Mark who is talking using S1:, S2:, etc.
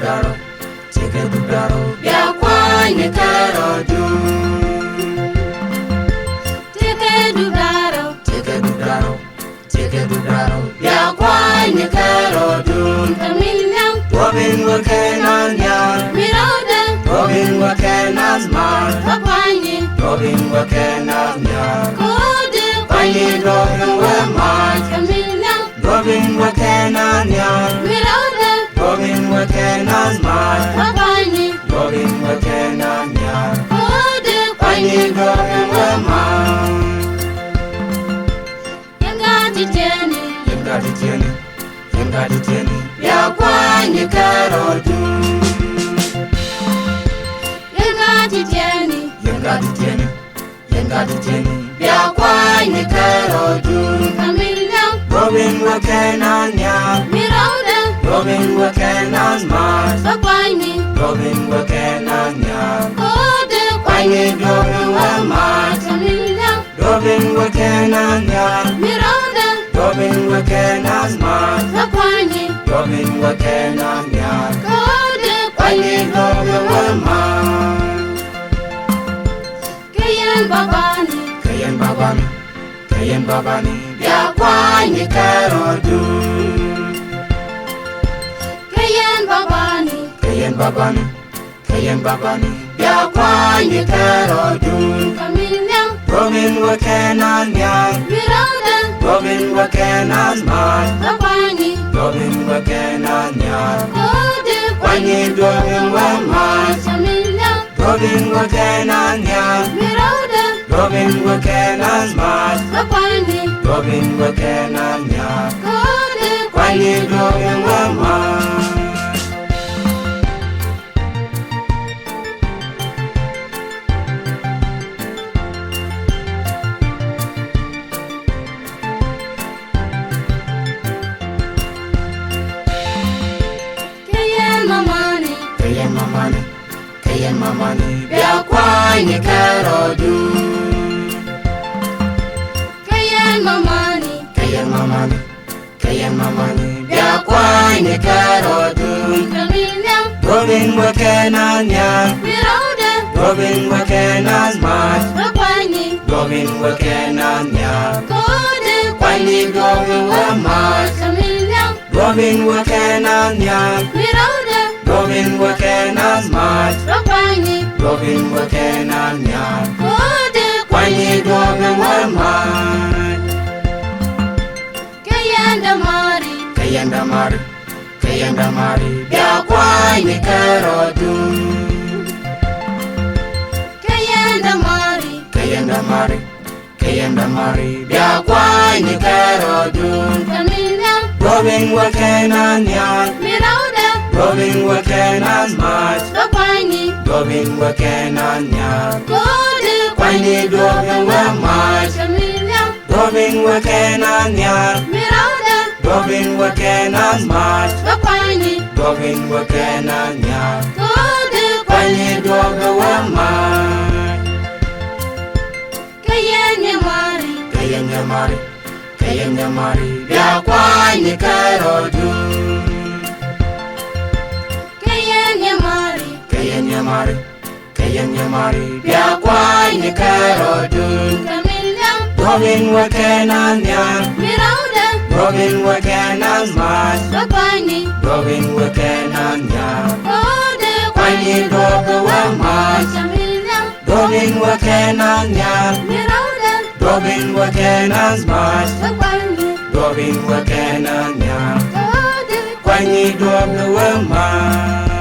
S1: dugaro, biakwanye kerodu. Biakwanye kerodu. Robin wakenanya, Robin wakenazman, Robin wakenanya, Kwanye Robin wemaj, Robin wakenanya, Robin wakenazman, Robin wakenanya, Kwanye Robin wemaj. Yemgaditieni, biakwanye kerodu. Yemgaditieni, biakwanye kerodu. Robin wakenanya, Robin wakenazman, Robin wakenanya, Kwanye Robin wemaj, Robin wakenanya, Robin wakenazman, Robin wakenanya, Kwanye Robin wemaj. Kayen babani, biakwanye kerodu. Kayen babani, biakwanye kerodu. Robin wakenanya, Robin wakenazman, Robin wakenanya, Kwanye Robin wemaj, Robin wakenanya, Robin wakenazman, Robin wakenanya, Kwanye Robin wemaj. Kayen mamani, biakwanye kerodu. Kayen mamani, biakwanye kerodu. Robin wakenanya, Robin wakenazman, Robin wakenanya, Kwanye Robin wemaj, Robin wakenanya, Robin wakenazman, Robin wakenanya, Kwanye Robin wemaj. Kayandamari, biakwanye kerodu. Kayandamari, biakwanye kerodu. Robin wakenanya, Robin wakenazman, Robin wakenanya, Kwanye Robin wemaj, Robin wakenanya, Robin wakenazman, Robin wakenanya, Kwanye Robin wemaj. Kayanyamari, biakwanye kerodu. Kayanyamari, biakwanye kerodu. Robin wakenanya, Robin wakenazman, Robin wakenanya, Kwanye Robin wemaj, Robin wakenanya, Robin wakenazman, Robin wakenanya, Kwanye Robin wemaj.